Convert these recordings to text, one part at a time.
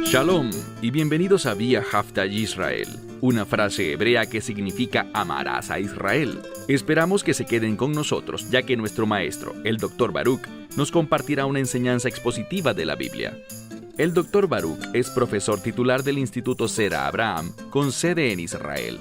Shalom y bienvenidos a Vía Haftaj Israel, una frase hebrea que significa amarás a Israel. Esperamos que se queden con nosotros, ya que nuestro maestro, el Dr. Baruch, nos compartirá una enseñanza expositiva de la Biblia. El Dr. Baruch es profesor titular del Instituto Zera Abraham, con sede en Israel.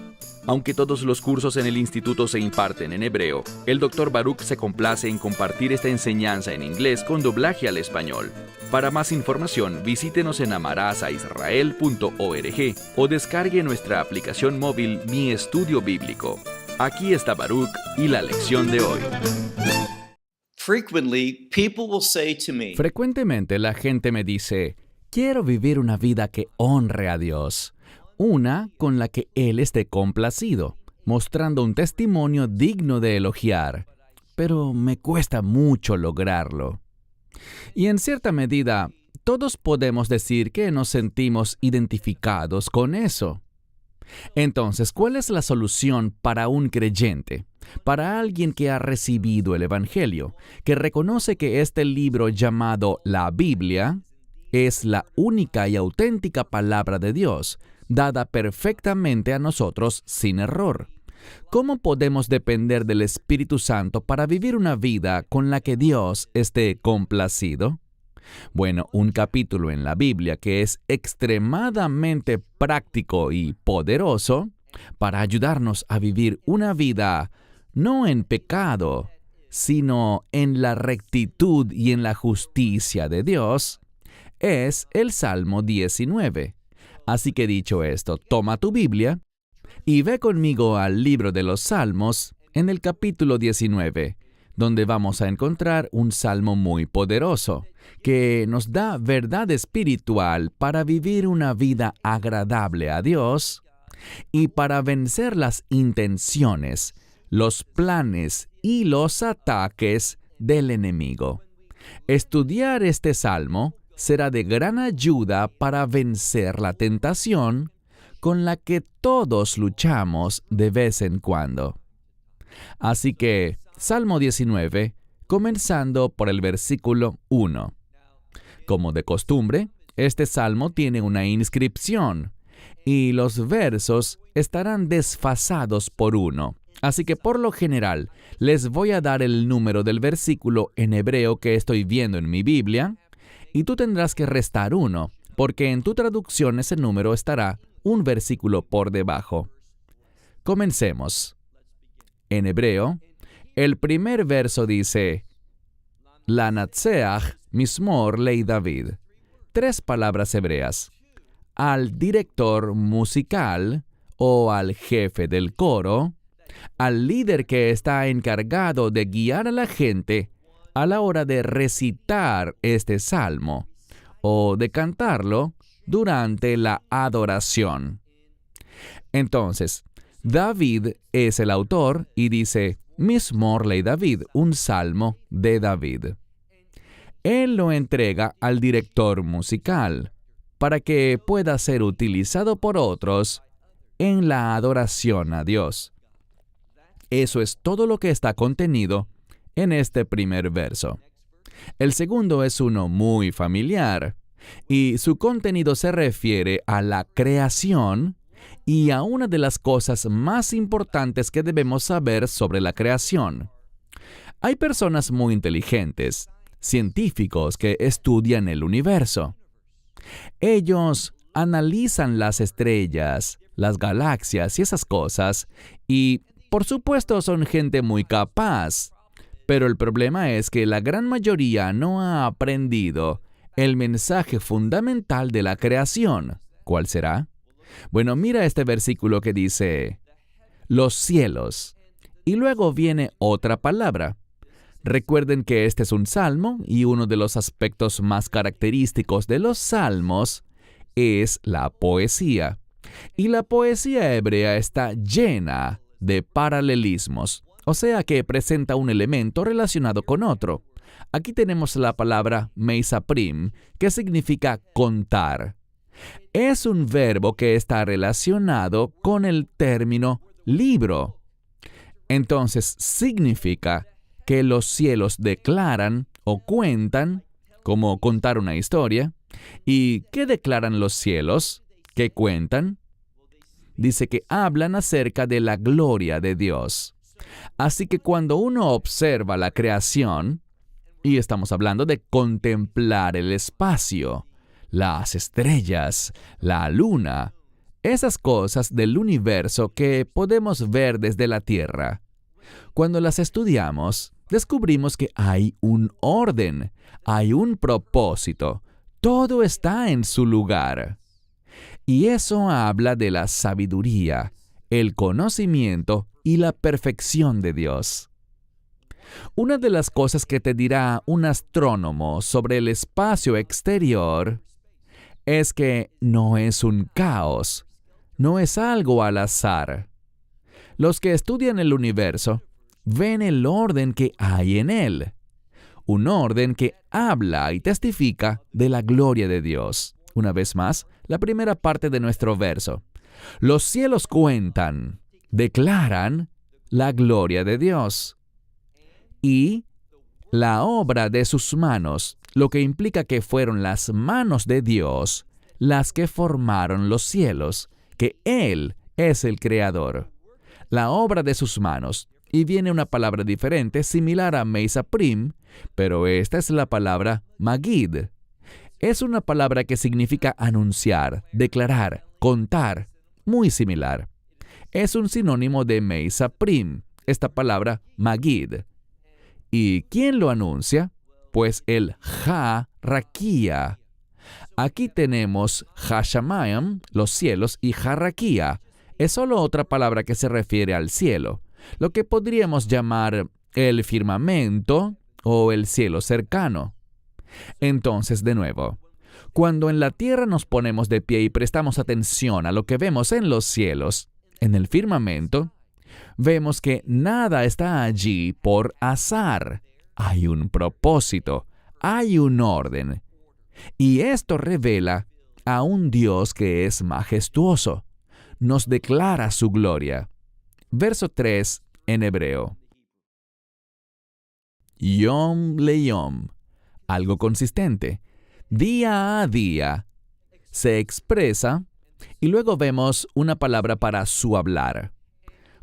Aunque todos los cursos en el instituto se imparten en hebreo, el Dr. Baruch se complace en compartir esta enseñanza en inglés con doblaje al español. Para más información, visítenos en amarasaisrael.org o descargue nuestra aplicación móvil Mi Estudio Bíblico. Aquí está Baruch y la lección de hoy. Frecuentemente la gente me dice, quiero vivir una vida que honre a Dios. Una con la que Él esté complacido, mostrando un testimonio digno de elogiar. Pero me cuesta mucho lograrlo. Y en cierta medida, todos podemos decir que nos sentimos identificados con eso. Entonces, ¿cuál es la solución para un creyente? Para alguien que ha recibido el Evangelio, que reconoce que este libro llamado la Biblia es la única y auténtica palabra de Dios, dada perfectamente a nosotros sin error. ¿Cómo podemos depender del Espíritu Santo para vivir una vida con la que Dios esté complacido? Bueno, un capítulo en la Biblia que es extremadamente práctico y poderoso para ayudarnos a vivir una vida no en pecado, sino en la rectitud y en la justicia de Dios, es el Salmo 19. Así que dicho esto, toma tu Biblia y ve conmigo al libro de los Salmos en el capítulo 19, donde vamos a encontrar un salmo muy poderoso que nos da verdad espiritual para vivir una vida agradable a Dios y para vencer las intenciones, los planes y los ataques del enemigo. Estudiar este salmo será de gran ayuda para vencer la tentación con la que todos luchamos de vez en cuando. Así que, Salmo 19, comenzando por el versículo 1. Como de costumbre, este salmo tiene una inscripción, y los versos estarán desfasados por uno. Así que, por lo general, les voy a dar el número del versículo en hebreo que estoy viendo en mi Biblia, y tú tendrás que restar uno, porque en tu traducción ese número estará un versículo por debajo. Comencemos. En hebreo, el primer verso dice, Lanatseach mismor lei David. 3 palabras hebreas. Al director musical o al jefe del coro, al líder que está encargado de guiar a la gente a la hora de recitar este salmo o de cantarlo durante la adoración. Entonces, David es el autor y dice, Mismor lei David, un salmo de David. Él lo entrega al director musical para que pueda ser utilizado por otros en la adoración a Dios. Eso es todo lo que está contenido en este primer verso. El segundo es uno muy familiar, y su contenido se refiere a la creación y a una de las cosas más importantes que debemos saber sobre la creación. Hay personas muy inteligentes, científicos que estudian el universo. Ellos analizan las estrellas, las galaxias y esas cosas, y por supuesto son gente muy capaz. Pero el problema es que la gran mayoría no ha aprendido el mensaje fundamental de la creación. ¿Cuál será? Bueno, mira este versículo que dice, los cielos. Y luego viene otra palabra. Recuerden que este es un salmo y uno de los aspectos más característicos de los salmos es la poesía. Y la poesía hebrea está llena de paralelismos. O sea que presenta un elemento relacionado con otro. Aquí tenemos la palabra meisaprim, que significa contar. Es un verbo que está relacionado con el término libro. Entonces significa que los cielos declaran o cuentan, como contar una historia. ¿Y qué declaran los cielos? ¿Qué cuentan? Dice que hablan acerca de la gloria de Dios. Así que cuando uno observa la creación, y estamos hablando de contemplar el espacio, las estrellas, la luna, esas cosas del universo que podemos ver desde la Tierra. Cuando las estudiamos, descubrimos que hay un orden, hay un propósito, todo está en su lugar. Y eso habla de la sabiduría, el conocimiento y la perfección de Dios. Una de las cosas que te dirá un astrónomo sobre el espacio exterior es que no es un caos, no es algo al azar. Los que estudian el universo ven el orden que hay en él, un orden que habla y testifica de la gloria de Dios. Una vez más, la primera parte de nuestro verso. Los cielos cuentan, declaran la gloria de Dios. Y la obra de sus manos, lo que implica que fueron las manos de Dios las que formaron los cielos, que Él es el Creador. La obra de sus manos. Y viene una palabra diferente, similar a Meisaprim, pero esta es la palabra Magid. Es una palabra que significa anunciar, declarar, contar, muy similar. Es un sinónimo de Meisaprim, esta palabra Magid. ¿Y quién lo anuncia? Pues el Ha-Rakia. Aquí tenemos Ha-Shamayim, los cielos, y Ha-Rakia. Es solo otra palabra que se refiere al cielo, lo que podríamos llamar el firmamento o el cielo cercano. Entonces, de nuevo, cuando en la tierra nos ponemos de pie y prestamos atención a lo que vemos en los cielos, en el firmamento, vemos que nada está allí por azar. Hay un propósito, hay un orden. Y esto revela a un Dios que es majestuoso. Nos declara su gloria. Verso 3 en hebreo. Yom le yom. Algo consistente. Día a día. Se expresa y luego vemos una palabra para su hablar.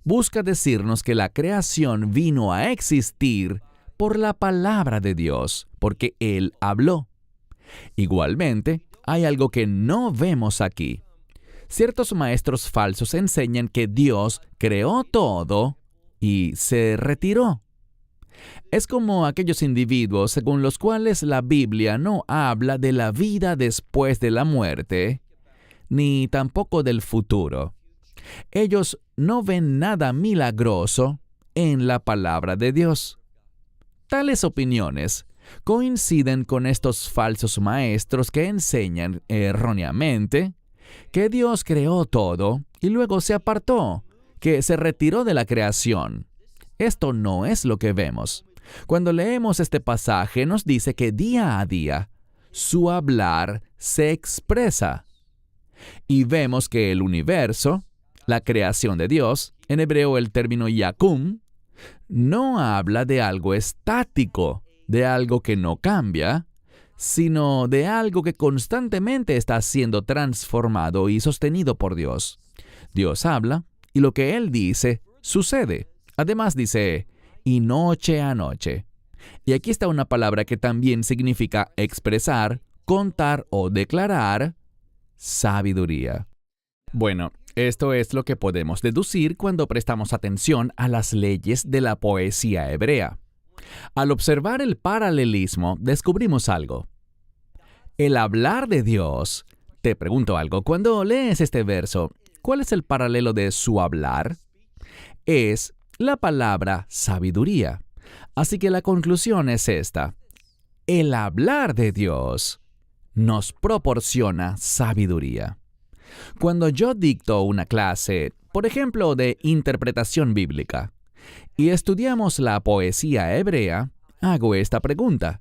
Busca decirnos que la creación vino a existir por la palabra de Dios, porque Él habló. Igualmente, hay algo que no vemos aquí. Ciertos maestros falsos enseñan que Dios creó todo y se retiró. Es como aquellos individuos según los cuales la Biblia no habla de la vida después de la muerte, ni tampoco del futuro. Ellos no ven nada milagroso en la palabra de Dios. Tales opiniones coinciden con estos falsos maestros que enseñan erróneamente que Dios creó todo y luego se apartó, que se retiró de la creación. Esto no es lo que vemos. Cuando leemos este pasaje nos dice que día a día su hablar se expresa. Y vemos que el universo, la creación de Dios, en hebreo el término yakum, no habla de algo estático, de algo que no cambia, sino de algo que constantemente está siendo transformado y sostenido por Dios. Dios habla y lo que Él dice sucede. Además dice, y noche a noche. Y aquí está una palabra que también significa expresar, contar o declarar, sabiduría. Bueno, esto es lo que podemos deducir cuando prestamos atención a las leyes de la poesía hebrea. Al observar el paralelismo, descubrimos algo. El hablar de Dios, te pregunto algo, cuando lees este verso, ¿cuál es el paralelo de su hablar? Es la palabra sabiduría. Así que la conclusión es esta. El hablar de Dios nos proporciona sabiduría. Cuando yo dicto una clase, por ejemplo, de interpretación bíblica, y estudiamos la poesía hebrea, hago esta pregunta.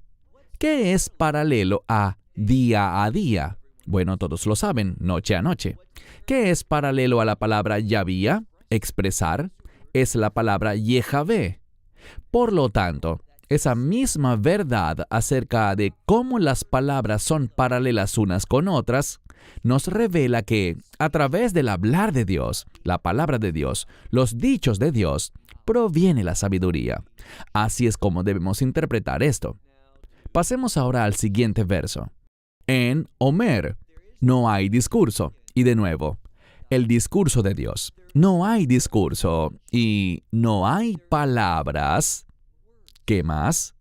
¿Qué es paralelo a día a día? Bueno, todos lo saben, noche a noche. ¿Qué es paralelo a la palabra yavía, expresar? Es la palabra Yehavé. Por lo tanto, esa misma verdad acerca de cómo las palabras son paralelas unas con otras, nos revela que, a través del hablar de Dios, la palabra de Dios, los dichos de Dios, proviene la sabiduría. Así es como debemos interpretar esto. Pasemos ahora al siguiente verso. En Homer no hay discurso. Y de nuevo, el discurso de Dios. No hay discurso y no hay palabras. ¿Qué más?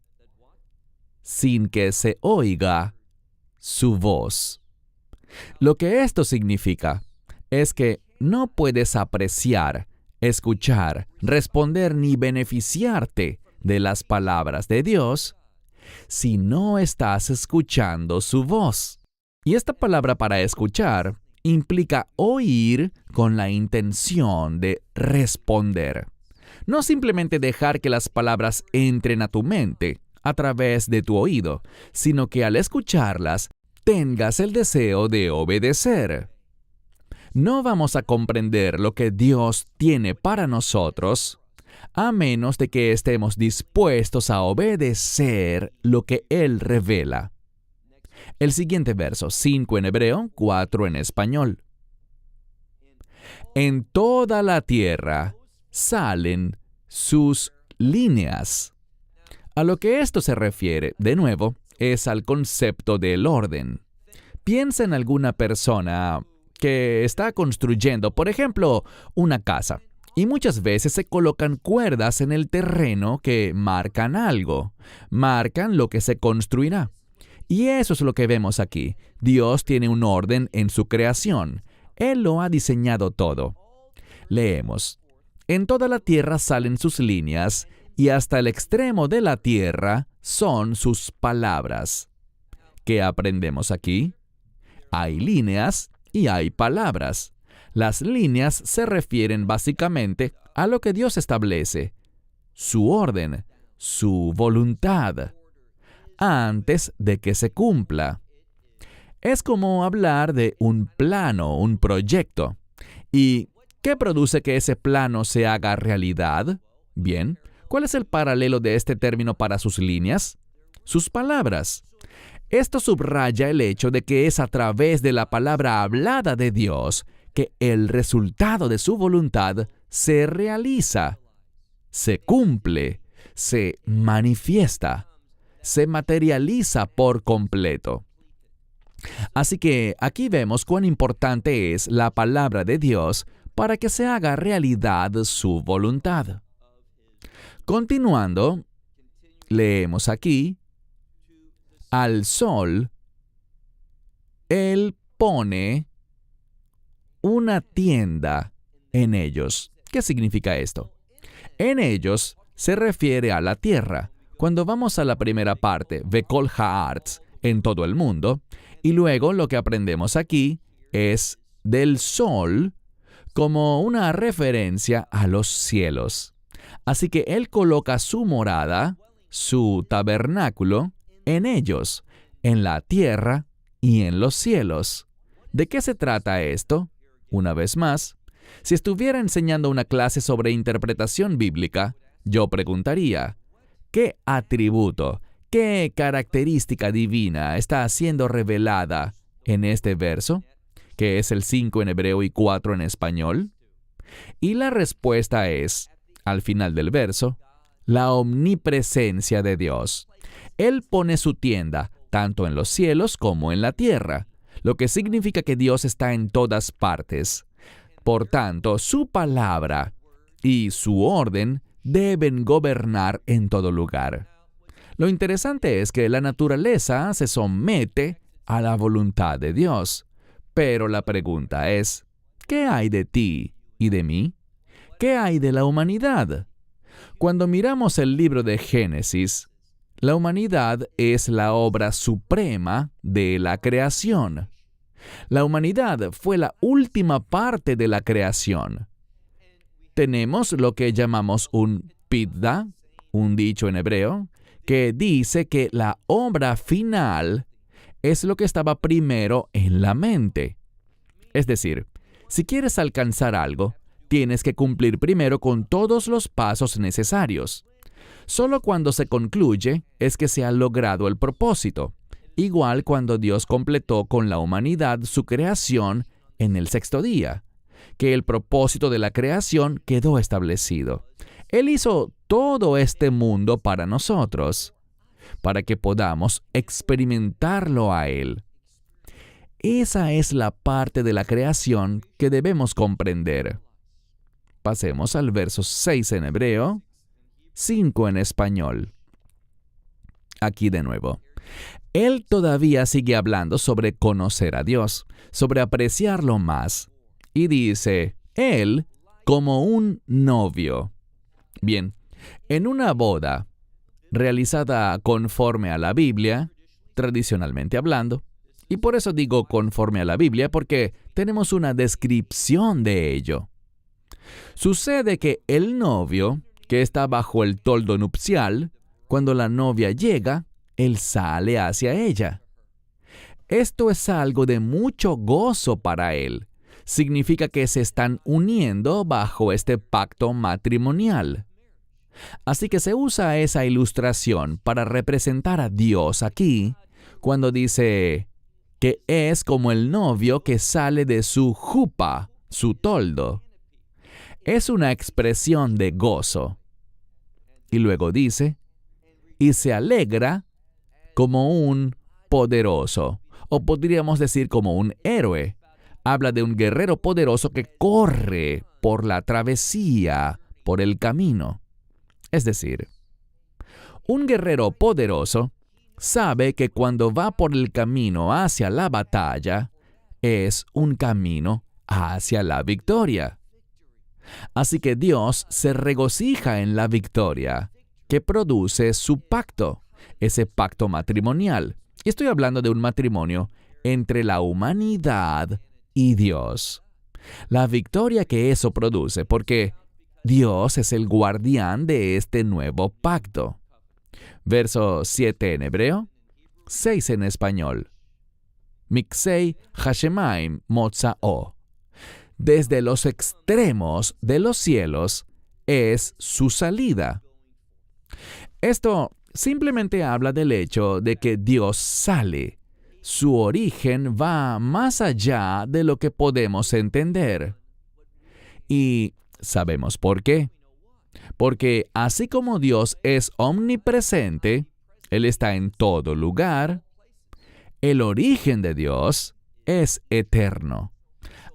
Sin que se oiga su voz. Lo que esto significa es que no puedes apreciar, escuchar, responder ni beneficiarte de las palabras de Dios si no estás escuchando su voz. Y esta palabra para escuchar implica oír con la intención de responder. No simplemente dejar que las palabras entren a tu mente a través de tu oído, sino que al escucharlas tengas el deseo de obedecer. No vamos a comprender lo que Dios tiene para nosotros a menos de que estemos dispuestos a obedecer lo que Él revela. El siguiente verso, 5 en hebreo, 4 en español. En toda la tierra salen sus líneas. A lo que esto se refiere, de nuevo, es al concepto del orden. Piensa en alguna persona que está construyendo, por ejemplo, una casa. Y muchas veces se colocan cuerdas en el terreno que marcan algo, marcan lo que se construirá. Y eso es lo que vemos aquí. Dios tiene un orden en su creación. Él lo ha diseñado todo. Leemos. En toda la tierra salen sus líneas, y hasta el extremo de la tierra son sus palabras. ¿Qué aprendemos aquí? Hay líneas y hay palabras. Las líneas se refieren básicamente a lo que Dios establece, su orden, su voluntad, antes de que se cumpla. Es como hablar de un plano, un proyecto. ¿Y qué produce que ese plano se haga realidad? Bien, ¿cuál es el paralelo de este término para sus líneas? Sus palabras. Esto subraya el hecho de que es a través de la palabra hablada de Dios que el resultado de su voluntad se realiza, se cumple, se manifiesta, se materializa por completo. Así que aquí vemos cuán importante es la palabra de Dios para que se haga realidad su voluntad. Continuando, leemos aquí, al sol, Él pone una tienda en ellos. ¿Qué significa esto? En ellos se refiere a la tierra. Cuando vamos a la primera parte, Vekol Haaretz, en todo el mundo, y luego lo que aprendemos aquí es del sol como una referencia a los cielos. Así que Él coloca su morada, su tabernáculo, en ellos, en la tierra y en los cielos. ¿De qué se trata esto? Una vez más, si estuviera enseñando una clase sobre interpretación bíblica, yo preguntaría, ¿qué atributo, qué característica divina está siendo revelada en este verso, que es el 5 en hebreo y 4 en español? Y la respuesta es, al final del verso, la omnipresencia de Dios. Él pone su tienda tanto en los cielos como en la tierra, lo que significa que Dios está en todas partes. Por tanto, su palabra y su orden deben gobernar en todo lugar. Lo interesante es que la naturaleza se somete a la voluntad de Dios. Pero la pregunta es, ¿qué hay de ti y de mí? ¿Qué hay de la humanidad? Cuando miramos el libro de Génesis, la humanidad es la obra suprema de la creación. La humanidad fue la última parte de la creación. Tenemos lo que llamamos un pidda, un dicho en hebreo, que dice que la obra final es lo que estaba primero en la mente. Es decir, si quieres alcanzar algo, tienes que cumplir primero con todos los pasos necesarios. Solo cuando se concluye es que se ha logrado el propósito, igual cuando Dios completó con la humanidad su creación en el sexto día, que el propósito de la creación quedó establecido. Él hizo todo este mundo para nosotros, para que podamos experimentarlo a Él. Esa es la parte de la creación que debemos comprender. Pasemos al verso 6 en hebreo, 5 en español. Aquí de nuevo. Él todavía sigue hablando sobre conocer a Dios, sobre apreciarlo más. Y dice, Él como un novio. Bien, en una boda realizada conforme a la Biblia, tradicionalmente hablando, y por eso digo conforme a la Biblia, porque tenemos una descripción de ello. Sucede que el novio, que está bajo el toldo nupcial, cuando la novia llega, él sale hacia ella. Esto es algo de mucho gozo para él. Significa que se están uniendo bajo este pacto matrimonial. Así que se usa esa ilustración para representar a Dios aquí, cuando dice que es como el novio que sale de su jupa, su toldo. Es una expresión de gozo. Y luego dice, y se alegra como un poderoso, o podríamos decir como un héroe. Habla de un guerrero poderoso que corre por la travesía, por el camino. Es decir, un guerrero poderoso sabe que cuando va por el camino hacia la batalla, es un camino hacia la victoria. Así que Dios se regocija en la victoria que produce su pacto, ese pacto matrimonial. Y estoy hablando de un matrimonio entre la humanidad y Dios. La victoria que eso produce, porque Dios es el guardián de este nuevo pacto. Verso 7 en hebreo, 6 en español. Miksei Hashemaim Motzao. Desde los extremos de los cielos es su salida. Esto simplemente habla del hecho de que Dios sale. Su origen va más allá de lo que podemos entender. Y ¿sabemos por qué? Porque así como Dios es omnipresente, Él está en todo lugar, el origen de Dios es eterno.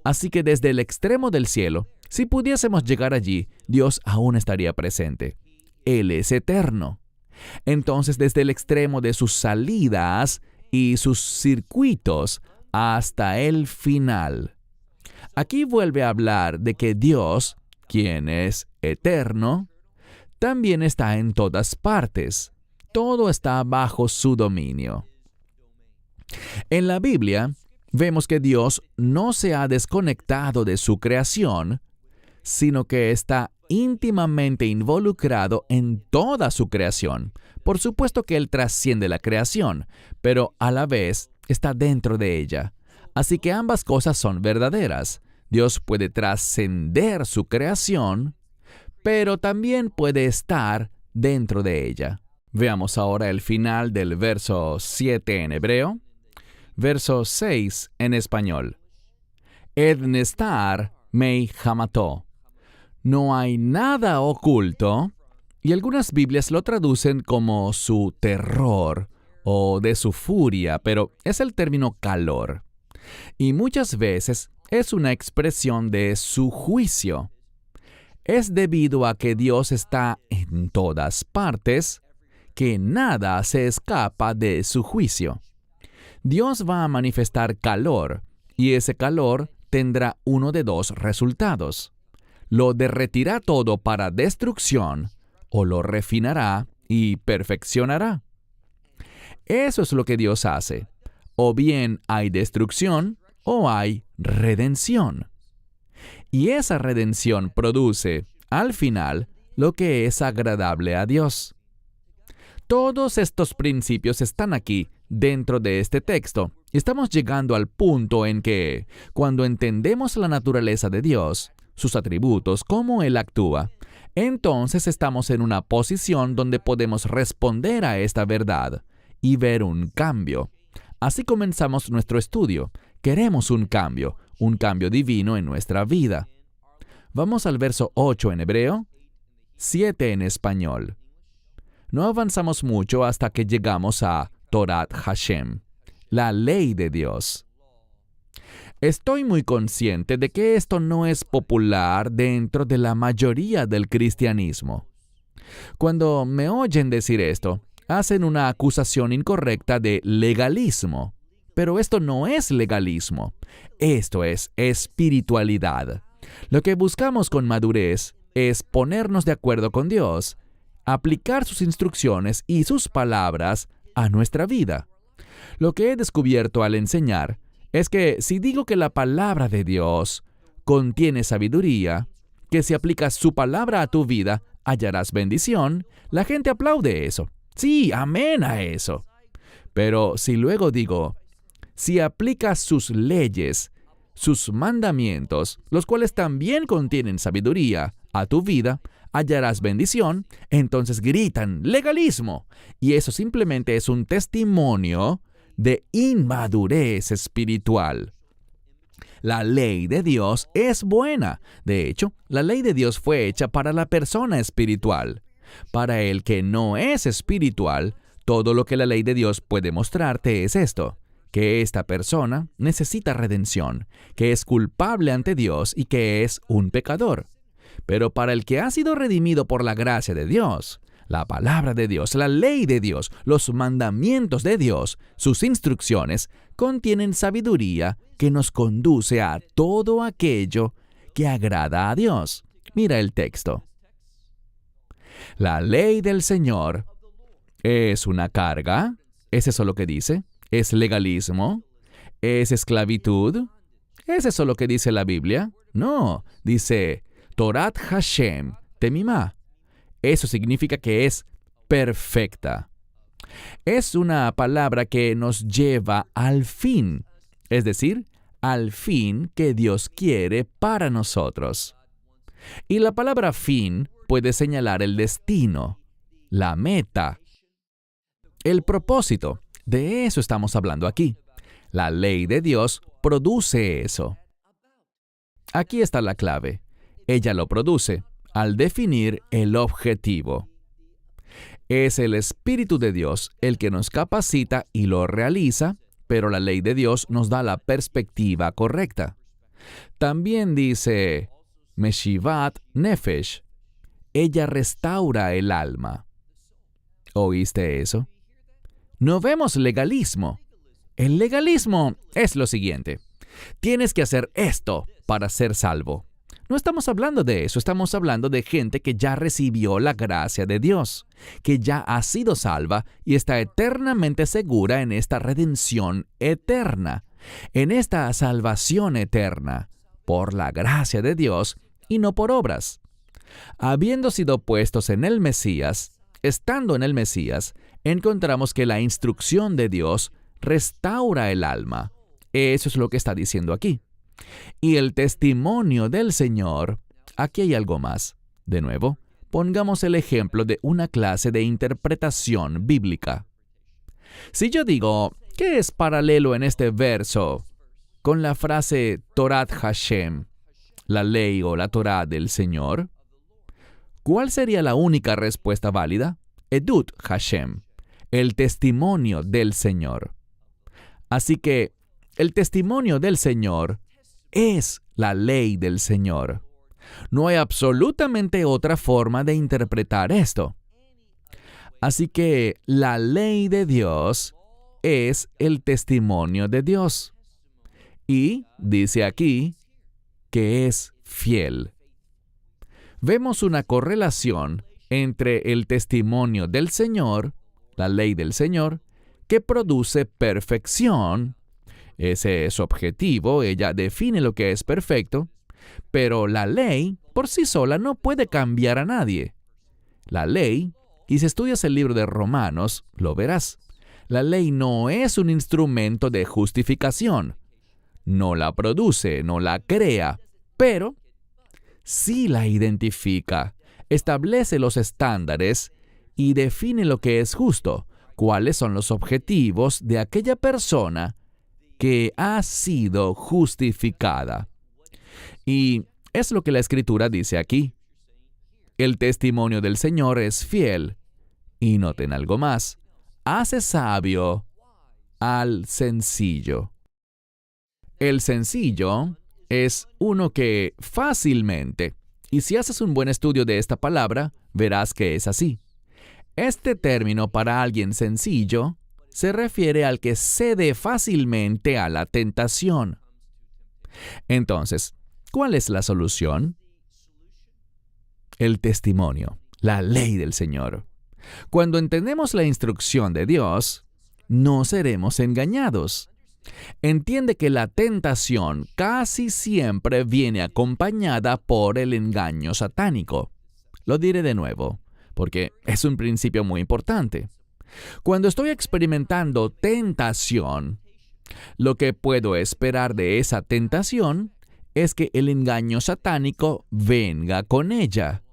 Así que desde el extremo del cielo, si pudiésemos llegar allí, Dios aún estaría presente. Él es eterno. Entonces, desde el extremo de sus salidas y sus circuitos hasta el final. Aquí vuelve a hablar de que Dios, quien es eterno, también está en todas partes. Todo está bajo su dominio. En la Biblia, vemos que Dios no se ha desconectado de su creación, sino que está íntimamente involucrado en toda su creación. Por supuesto que Él trasciende la creación, pero a la vez está dentro de ella. Así que ambas cosas son verdaderas. Dios puede trascender su creación, pero también puede estar dentro de ella. Veamos ahora el final del verso 7 en hebreo. Verso 6 en español. Ednestar mei hamató. No hay nada oculto, y algunas Biblias lo traducen como su terror o de su furia, pero es el término calor. Y muchas veces es una expresión de su juicio. Es debido a que Dios está en todas partes, que nada se escapa de su juicio. Dios va a manifestar calor, y ese calor tendrá uno de dos resultados. Lo derretirá todo para destrucción, o lo refinará y perfeccionará. Eso es lo que Dios hace. O bien hay destrucción, o hay redención. Y esa redención produce, al final, lo que es agradable a Dios. Todos estos principios están aquí, dentro de este texto. Estamos llegando al punto en que, cuando entendemos la naturaleza de Dios, sus atributos, cómo Él actúa, entonces estamos en una posición donde podemos responder a esta verdad y ver un cambio. Así comenzamos nuestro estudio. Queremos un cambio divino en nuestra vida. Vamos al verso 8 en hebreo, 7 en español. No avanzamos mucho hasta que llegamos a Torat Hashem, la ley de Dios. Estoy muy consciente de que esto no es popular dentro de la mayoría del cristianismo. Cuando me oyen decir esto, hacen una acusación incorrecta de legalismo. Pero esto no es legalismo. Esto es espiritualidad. Lo que buscamos con madurez es ponernos de acuerdo con Dios, aplicar sus instrucciones y sus palabras a nuestra vida. Lo que he descubierto al enseñar es que si digo que la palabra de Dios contiene sabiduría, que si aplicas su palabra a tu vida, hallarás bendición, la gente aplaude eso. Sí, amén a eso. Pero si luego digo, si aplicas sus leyes, sus mandamientos, los cuales también contienen sabiduría, a tu vida, hallarás bendición, entonces gritan legalismo. Y eso simplemente es un testimonio de inmadurez espiritual. La ley de Dios es buena. De hecho, la ley de Dios fue hecha para la persona espiritual. Para el que no es espiritual, todo lo que la ley de Dios puede mostrarte es esto: que esta persona necesita redención, que es culpable ante Dios y que es un pecador. Pero para el que ha sido redimido por la gracia de Dios, la palabra de Dios, la ley de Dios, los mandamientos de Dios, sus instrucciones, contienen sabiduría que nos conduce a todo aquello que agrada a Dios. Mira el texto. La ley del Señor es una carga. ¿Es eso lo que dice? ¿Es legalismo? ¿Es esclavitud? ¿Es eso lo que dice la Biblia? No, dice Torat Hashem Temimá. Eso significa que es perfecta. Es una palabra que nos lleva al fin, es decir, al fin que Dios quiere para nosotros. Y la palabra fin puede señalar el destino, la meta, el propósito. De eso estamos hablando aquí. La ley de Dios produce eso. Aquí está la clave. Ella lo produce al definir el objetivo. Es el Espíritu de Dios el que nos capacita y lo realiza, pero la ley de Dios nos da la perspectiva correcta. También dice Meshivat Nefesh. Ella restaura el alma. ¿Oíste eso? No vemos legalismo. El legalismo es lo siguiente: tienes que hacer esto para ser salvo. No estamos hablando de eso, estamos hablando de gente que ya recibió la gracia de Dios, que ya ha sido salva y está eternamente segura en esta redención eterna, en esta salvación eterna, por la gracia de Dios y no por obras. Habiendo sido puestos en el Mesías, estando en el Mesías, encontramos que la instrucción de Dios restaura el alma. Eso es lo que está diciendo aquí. Y el testimonio del Señor, aquí hay algo más. De nuevo, pongamos el ejemplo de una clase de interpretación bíblica. Si yo digo, ¿qué es paralelo en este verso con la frase Torat Hashem, la ley o la Torá del Señor? ¿Cuál sería la única respuesta válida? Edut Hashem, el testimonio del Señor. Así que el testimonio del Señor es la ley del Señor. No hay absolutamente otra forma de interpretar esto. Así que la ley de Dios es el testimonio de Dios. Y dice aquí que es fiel. Vemos una correlación entre el testimonio del Señor, la ley del Señor, que produce perfección. Ese es su objetivo, ella define lo que es perfecto, pero la ley por sí sola no puede cambiar a nadie. La ley, y si estudias el libro de Romanos, lo verás, la ley no es un instrumento de justificación, no la produce, no la crea, pero sí la identifica. establece los estándares y define lo que es justo, cuáles son los objetivos de aquella persona que ha sido justificada. Y es lo que la Escritura dice aquí. El testimonio del Señor es fiel. Y noten algo más. Hace sabio al sencillo. El sencillo es uno que fácilmente, y si haces un buen estudio de esta palabra, verás que es así. Este término para alguien sencillo se refiere al que cede fácilmente a la tentación. Entonces, ¿cuál es la solución? El testimonio, la ley del Señor. Cuando entendemos la instrucción de Dios, no seremos engañados. Entiende que la tentación casi siempre viene acompañada por el engaño satánico. Lo diré de nuevo, porque es un principio muy importante. Cuando estoy experimentando tentación, lo que puedo esperar de esa tentación es que el engaño satánico venga con ella.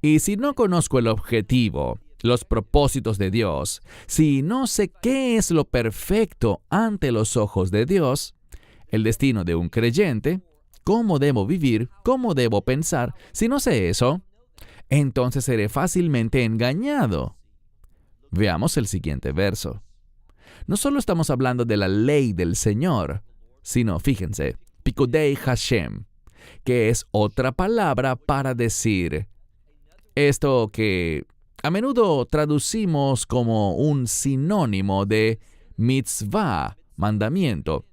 Y si no conozco el objetivo, los propósitos de Dios, si no sé qué es lo perfecto ante los ojos de Dios, el destino de un creyente, cómo debo vivir, cómo debo pensar, si no sé eso, entonces seré fácilmente engañado. Veamos el siguiente verso. No solo estamos hablando de la ley del Señor, sino, fíjense, Pikudei Hashem, que es otra palabra para decir esto que a menudo traducimos como un sinónimo de mitzvah, mandamiento.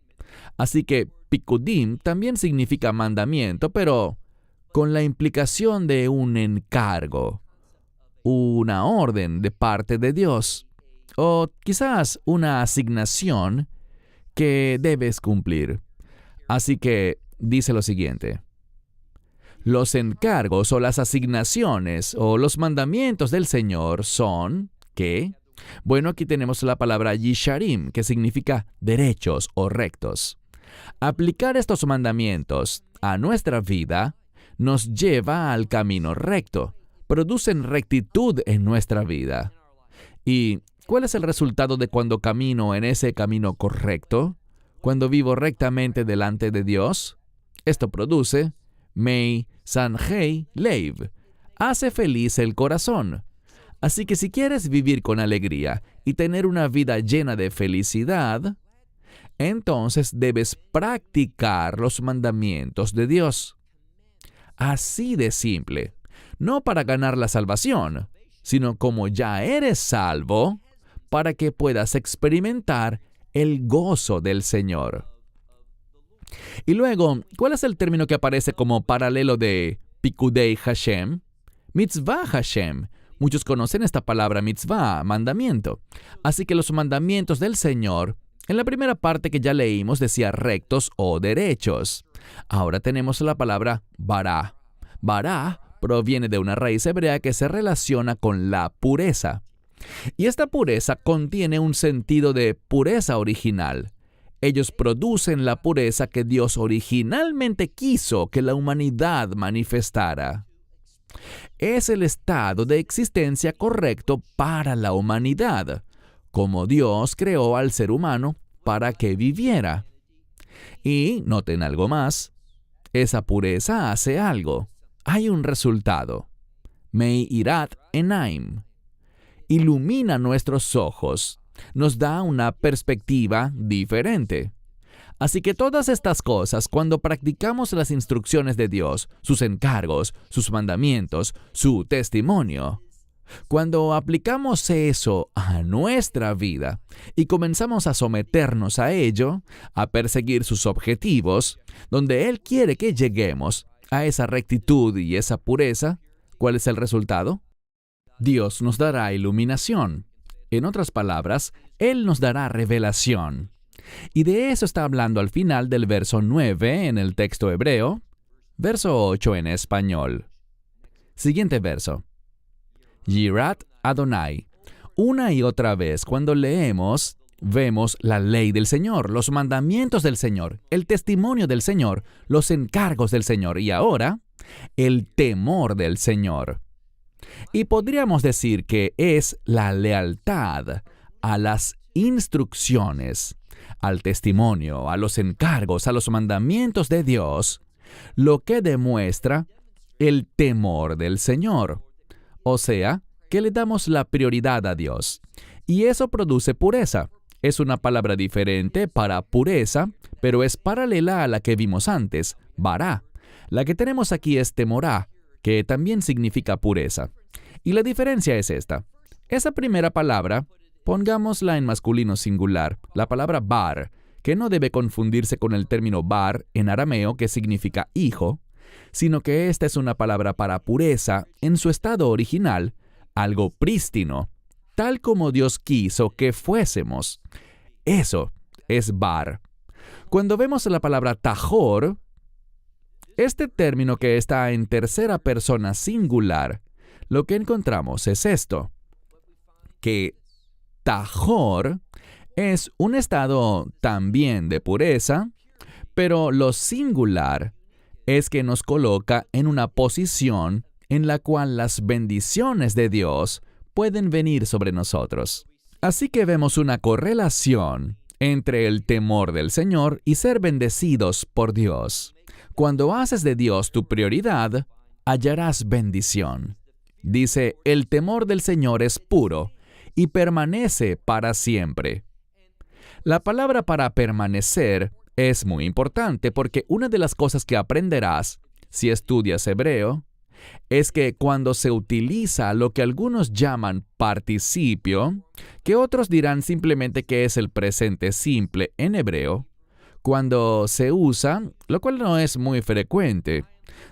Así que Pikudim también significa mandamiento, pero con la implicación de un encargo, una orden de parte de Dios, o quizás una asignación que debes cumplir. Así que dice lo siguiente. Los encargos o las asignaciones o los mandamientos del Señor son, ¿qué? Bueno, aquí tenemos la palabra yisharim, que significa derechos o rectos. Aplicar estos mandamientos a nuestra vida nos lleva al camino recto, producen rectitud en nuestra vida. ¿Y cuál es el resultado de cuando camino en ese camino correcto? Cuando vivo rectamente delante de Dios, esto produce Mei Sanhei Leiv, hace feliz el corazón. Así que si quieres vivir con alegría y tener una vida llena de felicidad, entonces debes practicar los mandamientos de Dios. Así de simple, no para ganar la salvación, sino como ya eres salvo, para que puedas experimentar el gozo del Señor. Y luego, ¿cuál es el término que aparece como paralelo de Pikudei Hashem? Mitzvah Hashem. Muchos conocen esta palabra mitzvah, mandamiento. Así que los mandamientos del Señor, en la primera parte que ya leímos decía rectos o derechos. Ahora tenemos la palabra bará. Bará proviene de una raíz hebrea que se relaciona con la pureza. Y esta pureza contiene un sentido de pureza original. Ellos producen la pureza que Dios originalmente quiso que la humanidad manifestara. Es el estado de existencia correcto para la humanidad, como Dios creó al ser humano para que viviera. Y noten algo más, esa pureza hace algo. Hay un resultado. Meirat Enaim. Ilumina nuestros ojos. Nos da una perspectiva diferente. Así que todas estas cosas, cuando practicamos las instrucciones de Dios, sus encargos, sus mandamientos, su testimonio, cuando aplicamos eso a nuestra vida y comenzamos a someternos a ello, a perseguir sus objetivos, donde Él quiere que lleguemos a esa rectitud y esa pureza, ¿cuál es el resultado? Dios nos dará iluminación. En otras palabras, Él nos dará revelación. Y de eso está hablando al final del verso 9 en el texto hebreo, verso 8 en español. Siguiente verso. Yirat Adonai. Una y otra vez cuando leemos vemos la ley del Señor, los mandamientos del Señor, el testimonio del Señor, los encargos del Señor y ahora el temor del Señor. Y podríamos decir que es la lealtad a las instrucciones, al testimonio, a los encargos, a los mandamientos de Dios, lo que demuestra el temor del Señor. O sea, que le damos la prioridad a Dios. Y eso produce pureza. Es una palabra diferente para pureza, pero es paralela a la que vimos antes, bará. La que tenemos aquí es temorá, que también significa pureza. Y la diferencia es esta. Esa primera palabra, pongámosla en masculino singular, la palabra bar, que no debe confundirse con el término bar en arameo, que significa hijo, sino que esta es una palabra para pureza en su estado original, algo prístino, tal como Dios quiso que fuésemos. Eso es bar. Cuando vemos la palabra tajor, este término que está en tercera persona singular, lo que encontramos es esto, que tajor es un estado también de pureza, pero lo singular es que nos coloca en una posición en la cual las bendiciones de Dios pueden venir sobre nosotros. Así que vemos una correlación entre el temor del Señor y ser bendecidos por Dios. Cuando haces de Dios tu prioridad, hallarás bendición. Dice, el temor del Señor es puro y permanece para siempre. La palabra para permanecer es muy importante porque una de las cosas que aprenderás si estudias hebreo es que cuando se utiliza lo que algunos llaman participio, que otros dirán simplemente que es el presente simple en hebreo, cuando se usa, lo cual no es muy frecuente,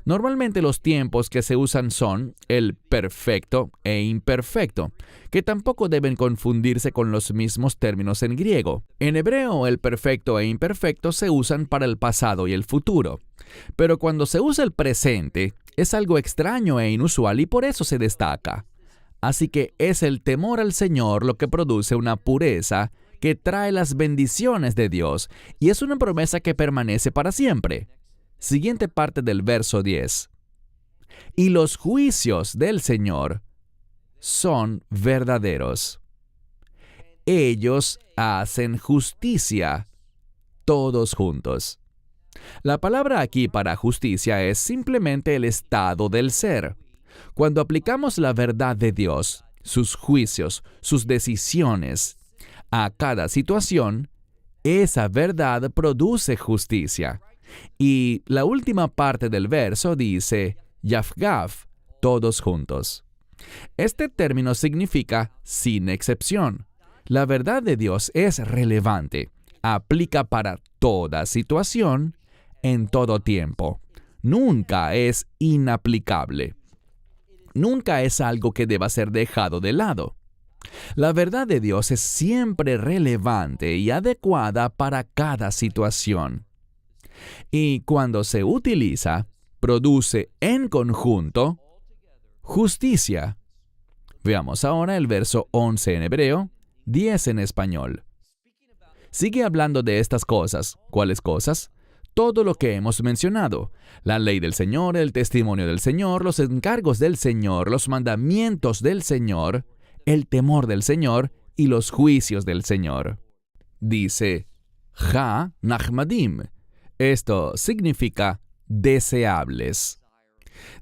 normalmente los tiempos que se usan son el perfecto e imperfecto, que tampoco deben confundirse con los mismos términos en griego. En hebreo, el perfecto e imperfecto se usan para el pasado y el futuro. Pero cuando se usa el presente, es algo extraño e inusual y por eso se destaca. Así que es el temor al Señor lo que produce una pureza que trae las bendiciones de Dios y es una promesa que permanece para siempre. Siguiente parte del verso 10. Y los juicios del Señor son verdaderos. Ellos hacen justicia todos juntos. La palabra aquí para justicia es simplemente el estado del ser. Cuando aplicamos la verdad de Dios, sus juicios, sus decisiones, a cada situación, esa verdad produce justicia. Y la última parte del verso dice, Yafgaf, todos juntos. Este término significa sin excepción. La verdad de Dios es relevante, aplica para toda situación, en todo tiempo. Nunca es inaplicable. Nunca es algo que deba ser dejado de lado. La verdad de Dios es siempre relevante y adecuada para cada situación. Y cuando se utiliza, produce en conjunto justicia. Veamos ahora el verso 11 en hebreo, 10 en español. Sigue hablando de estas cosas. ¿Cuáles cosas? Todo lo que hemos mencionado, la ley del Señor, el testimonio del Señor, los encargos del Señor, los mandamientos del Señor, el temor del Señor y los juicios del Señor. Dice, Ha Nachmadim. Esto significa deseables.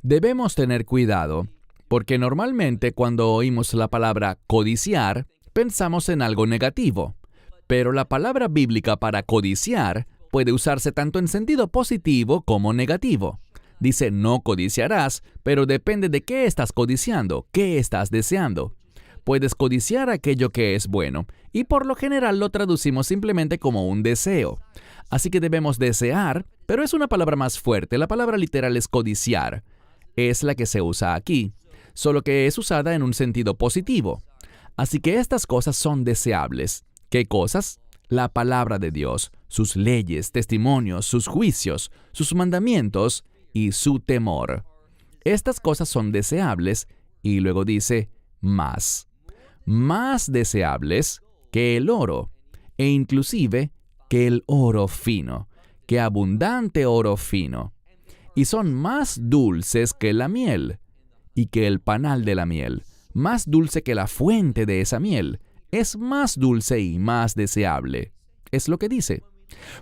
Debemos tener cuidado, porque normalmente cuando oímos la palabra codiciar, pensamos en algo negativo. Pero la palabra bíblica para codiciar puede usarse tanto en sentido positivo como negativo. Dice, no codiciarás, pero depende de qué estás codiciando, qué estás deseando. Puedes codiciar aquello que es bueno, y por lo general lo traducimos simplemente como un deseo. Así que debemos desear, pero es una palabra más fuerte. La palabra literal es codiciar. Es la que se usa aquí, solo que es usada en un sentido positivo. Así que estas cosas son deseables. ¿Qué cosas? La palabra de Dios, sus leyes, testimonios, sus juicios, sus mandamientos y su temor. Estas cosas son deseables y luego dice más deseables que el oro e inclusive que el oro fino, que abundante oro fino, y son más dulces que la miel, y que el panal de la miel, más dulce que la fuente de esa miel, es más dulce y más deseable. Es lo que dice.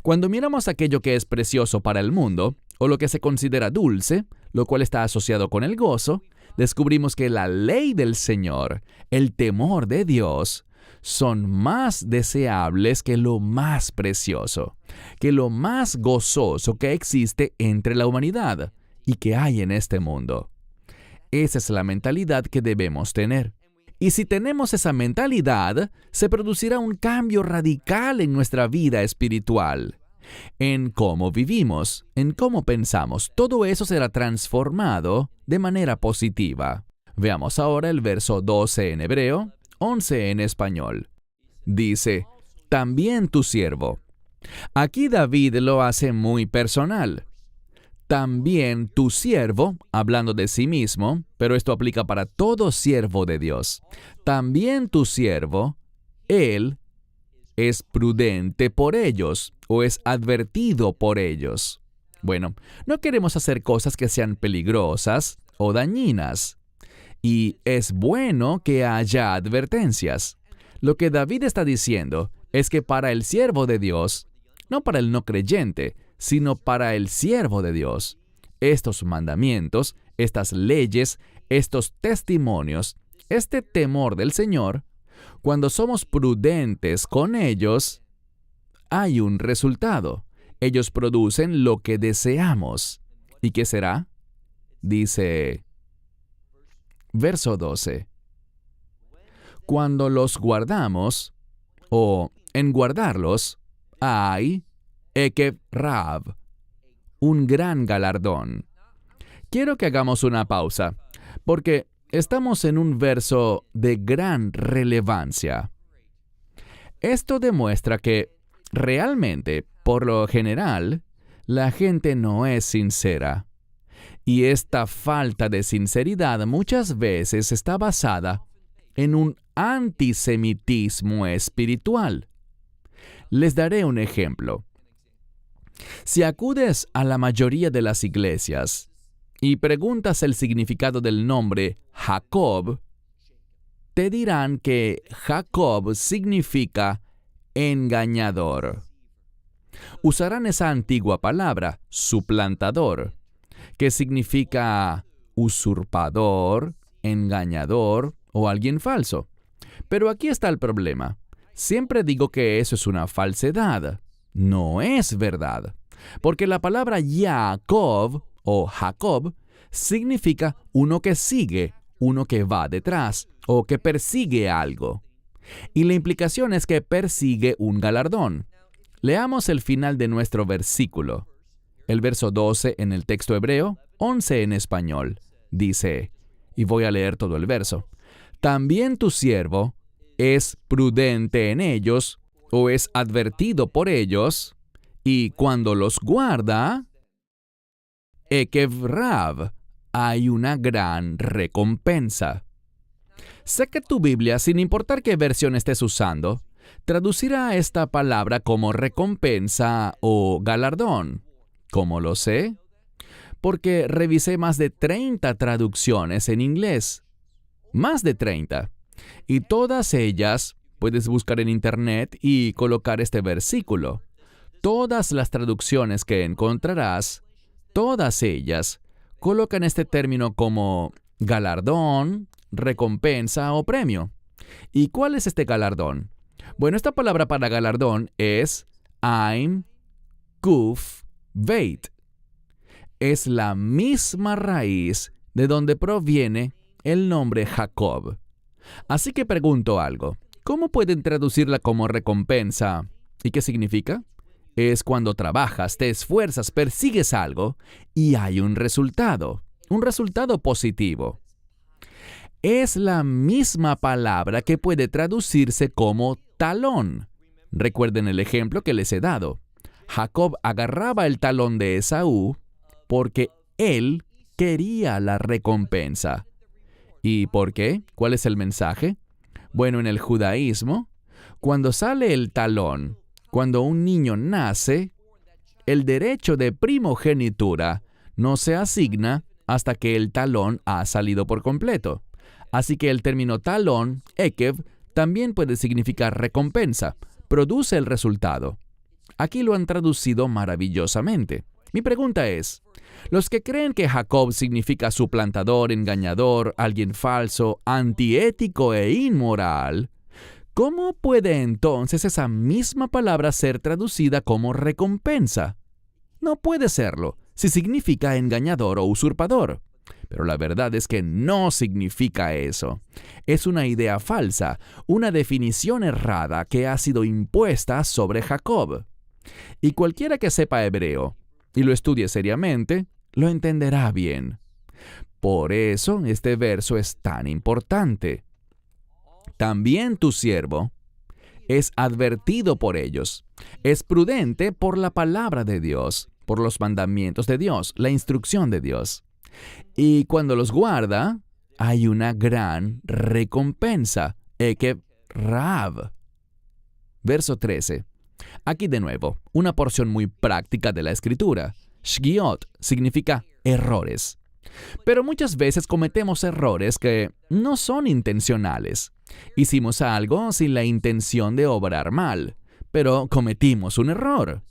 Cuando miramos aquello que es precioso para el mundo, o lo que se considera dulce, lo cual está asociado con el gozo, descubrimos que la ley del Señor, el temor de Dios, son más deseables que lo más precioso, que lo más gozoso que existe entre la humanidad y que hay en este mundo. Esa es la mentalidad que debemos tener. Y si tenemos esa mentalidad, se producirá un cambio radical en nuestra vida espiritual. En cómo vivimos, en cómo pensamos, todo eso será transformado de manera positiva. Veamos ahora el verso 12 en hebreo, 11 en español. Dice, también tu siervo. Aquí David lo hace muy personal. También tu siervo, hablando de sí mismo, pero esto aplica para todo siervo de Dios. También tu siervo, él es prudente por ellos o es advertido por ellos. Bueno, no queremos hacer cosas que sean peligrosas o dañinas. Y es bueno que haya advertencias. Lo que David está diciendo es que para el siervo de Dios, no para el no creyente, sino para el siervo de Dios, estos mandamientos, estas leyes, estos testimonios, este temor del Señor, cuando somos prudentes con ellos, hay un resultado. Ellos producen lo que deseamos. ¿Y qué será? Dice, verso 12. Cuando los guardamos, o en guardarlos, hay Ekev Rav, un gran galardón. Quiero que hagamos una pausa, porque estamos en un verso de gran relevancia. Esto demuestra que, realmente, por lo general, la gente no es sincera. Y esta falta de sinceridad muchas veces está basada en un antisemitismo espiritual. Les daré un ejemplo. Si acudes a la mayoría de las iglesias y preguntas el significado del nombre Jacob, te dirán que Jacob significa engañador. Usarán esa antigua palabra, suplantador, que significa usurpador, engañador o alguien falso. Pero aquí está el problema. Siempre digo que eso es una falsedad. No es verdad. Porque la palabra Jacob o Jacob significa uno que sigue, uno que va detrás o que persigue algo. Y la implicación es que persigue un galardón. Leamos el final de nuestro versículo. El verso 12 en el texto hebreo, 11 en español. Dice, y voy a leer todo el verso. También tu siervo es prudente en ellos, o es advertido por ellos, y cuando los guarda, Ekev Rav, hay una gran recompensa. Sé que tu Biblia, sin importar qué versión estés usando, traducirá esta palabra como recompensa o galardón. ¿Cómo lo sé? Porque revisé más de 30 traducciones en inglés. Más de 30. Y todas ellas, puedes buscar en internet y colocar este versículo. Todas las traducciones que encontrarás, todas ellas, colocan este término como galardón, recompensa o premio. ¿Y cuál es este galardón? Bueno, esta palabra para galardón es Ain Kuf Beit. Es la misma raíz de donde proviene el nombre Jacob. Así que pregunto algo. ¿Cómo pueden traducirla como recompensa? ¿Y qué significa? Es cuando trabajas, te esfuerzas, persigues algo y hay un resultado positivo. Es la misma palabra que puede traducirse como talón. Recuerden el ejemplo que les he dado. Jacob agarraba el talón de Esaú porque él quería la recompensa. ¿Y por qué? ¿Cuál es el mensaje? Bueno, en el judaísmo, Cuando sale el talón, cuando un niño nace, el derecho de primogenitura no se asigna hasta que el talón ha salido por completo. Así que el término talón, ekev, también puede significar recompensa, produce el resultado. Aquí lo han traducido maravillosamente. Mi pregunta es, los que creen que Jacob significa suplantador, engañador, alguien falso, antiético e inmoral, ¿cómo puede entonces esa misma palabra ser traducida como recompensa? No puede serlo, si significa engañador o usurpador. Pero la verdad es que no significa eso. Es una idea falsa, una definición errada que ha sido impuesta sobre Jacob. Y cualquiera que sepa hebreo y lo estudie seriamente, lo entenderá bien. Por eso este verso es tan importante. También tu siervo es advertido por ellos. Es prudente por la palabra de Dios, por los mandamientos de Dios, la instrucción de Dios. Y cuando los guarda, hay una gran recompensa. Ekev Rav. Verso 13. Aquí de nuevo, una porción muy práctica de la Escritura. Shgiot significa errores. Pero muchas veces cometemos errores que no son intencionales. Hicimos algo sin la intención de obrar mal, pero cometimos un error.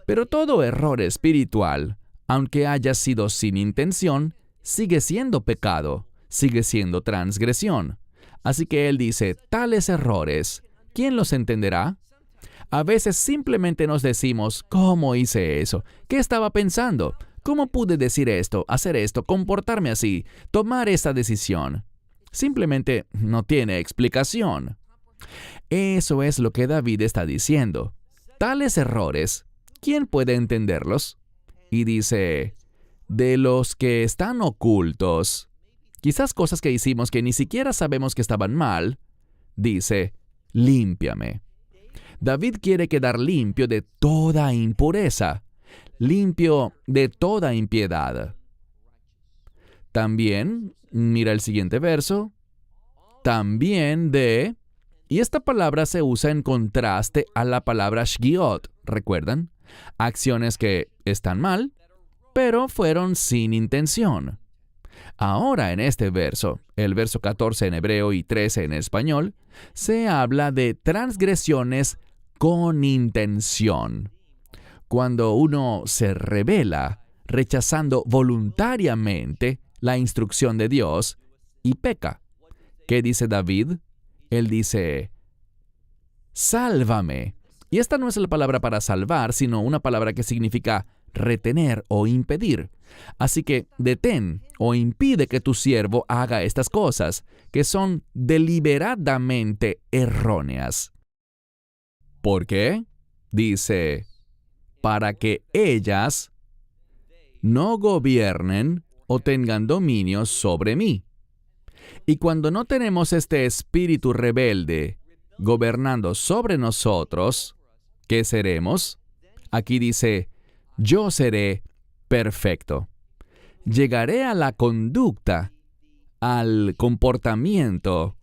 Pero todo error espiritual, aunque haya sido sin intención, sigue siendo pecado, sigue siendo transgresión. Así que él dice, tales errores, ¿quién los entenderá? A veces simplemente nos decimos, ¿cómo hice eso? ¿Qué estaba pensando? ¿Cómo pude decir esto, hacer esto, comportarme así, tomar esta decisión? Simplemente no tiene explicación. Eso es lo que David está diciendo. Tales errores, ¿quién puede entenderlos? Y dice, de los que están ocultos, quizás cosas que hicimos que ni siquiera sabemos que estaban mal, dice, límpiame. David quiere quedar limpio de toda impureza, limpio de toda impiedad. También, mira el siguiente verso, también de, y esta palabra se usa en contraste a la palabra shgiot, ¿recuerdan? Acciones que están mal, pero fueron sin intención. Ahora en este verso, el verso 14 en hebreo y 13 en español, se habla de transgresiones con intención. Cuando uno se rebela, rechazando voluntariamente la instrucción de Dios y peca. ¿Qué dice David? Él dice, sálvame. Y esta no es la palabra para salvar, sino una palabra que significa retener o impedir. Así que detén o impide que tu siervo haga estas cosas, que son deliberadamente erróneas. ¿Por qué? Dice, para que ellas no gobiernen o tengan dominio sobre mí. Y cuando no tenemos este espíritu rebelde gobernando sobre nosotros, ¿qué seremos? Aquí dice, yo seré perfecto. Llegaré a la conducta, al comportamiento,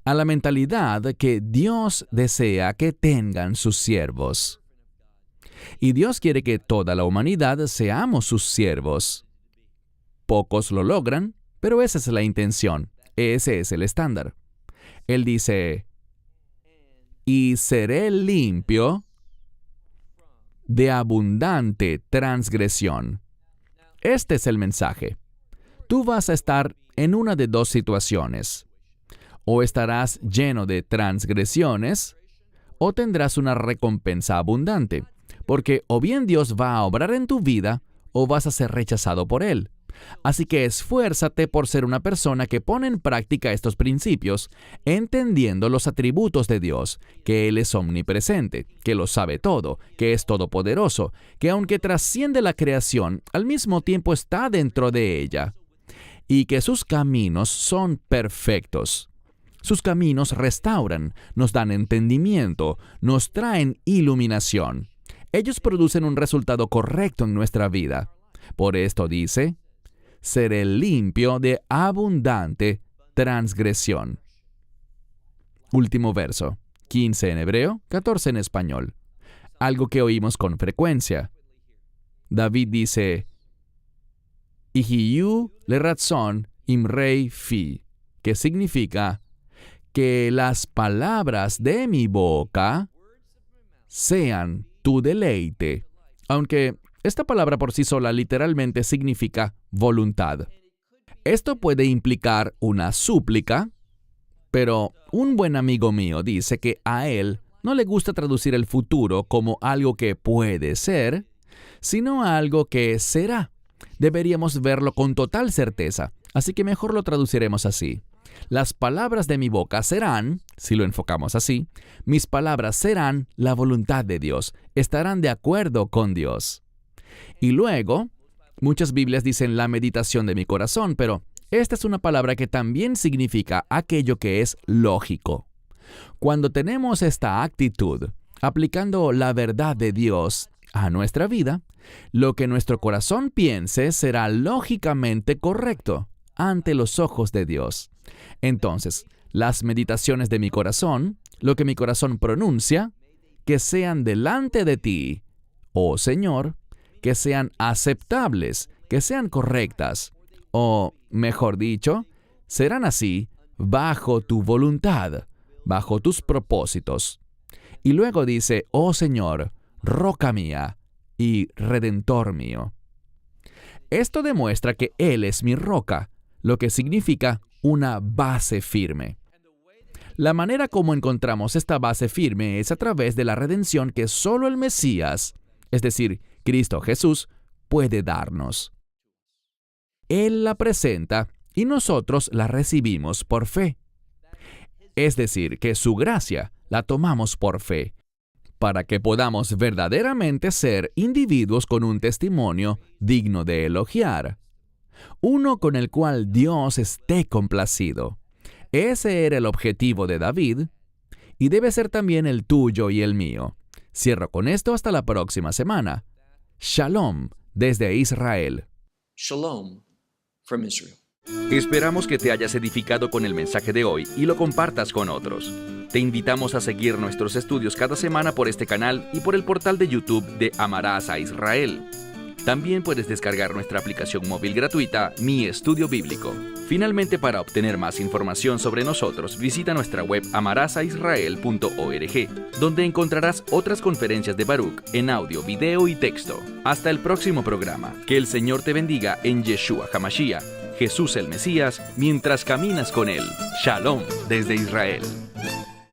a la mentalidad que Dios desea que tengan sus siervos. Y Dios quiere que toda la humanidad seamos sus siervos. Pocos lo logran, pero esa es la intención, ese es el estándar. Él dice, y seré limpio de abundante transgresión. Este es el mensaje. Tú vas a estar en una de dos situaciones. O estarás lleno de transgresiones, o tendrás una recompensa abundante, porque o bien Dios va a obrar en tu vida, o vas a ser rechazado por Él. Así que esfuérzate por ser una persona que pone en práctica estos principios, entendiendo los atributos de Dios, que Él es omnipresente, que lo sabe todo, que es todopoderoso, que aunque trasciende la creación, al mismo tiempo está dentro de ella, y que sus caminos son perfectos. Sus caminos restauran, nos dan entendimiento, nos traen iluminación. Ellos producen un resultado correcto en nuestra vida. Por esto dice, seré limpio de abundante transgresión. Último verso, 15 en hebreo, 14 en español. Algo que oímos con frecuencia. David dice, Ihiyu le ratzon imrei fi, que significa que las palabras de mi boca sean tu deleite. Aunque esta palabra por sí sola literalmente significa voluntad. Esto puede implicar una súplica, pero un buen amigo mío dice que a él no le gusta traducir el futuro como algo que puede ser, sino algo que será. Deberíamos verlo con total certeza, así que mejor lo traduciremos así. Las palabras de mi boca serán, si lo enfocamos así, mis palabras serán la voluntad de Dios, estarán de acuerdo con Dios. Y luego, muchas Biblias dicen la meditación de mi corazón, pero esta es una palabra que también significa aquello que es lógico. Cuando tenemos esta actitud, aplicando la verdad de Dios a nuestra vida, lo que nuestro corazón piense será lógicamente correcto ante los ojos de Dios. Entonces, las meditaciones de mi corazón, lo que mi corazón pronuncia, que sean delante de ti, oh Señor, que sean aceptables, que sean correctas, o, mejor dicho, serán así bajo tu voluntad, bajo tus propósitos. Y luego dice, oh Señor, roca mía y redentor mío. Esto demuestra que Él es mi roca, lo que significa una base firme. La manera como encontramos esta base firme es a través de la redención que solo el Mesías, es decir, Cristo Jesús, puede darnos. Él la presenta y nosotros la recibimos por fe. Es decir, que su gracia la tomamos por fe, para que podamos verdaderamente ser individuos con un testimonio digno de elogiar. Uno con el cual Dios esté complacido. Ese era el objetivo de David, y debe ser también el tuyo y el mío. Cierro con esto hasta la próxima semana. Shalom desde Israel. Shalom from Israel. Esperamos que te hayas edificado con el mensaje de hoy y lo compartas con otros. Te invitamos a seguir nuestros estudios cada semana por este canal y por el portal de YouTube de Amarás a Israel. También puedes descargar nuestra aplicación móvil gratuita, Mi Estudio Bíblico. Finalmente, para obtener más información sobre nosotros, visita nuestra web amarasaisrael.org, donde encontrarás otras conferencias de Baruch en audio, video y texto. Hasta el próximo programa. Que el Señor te bendiga en Yeshua HaMashiach, Jesús el Mesías, mientras caminas con Él. Shalom desde Israel.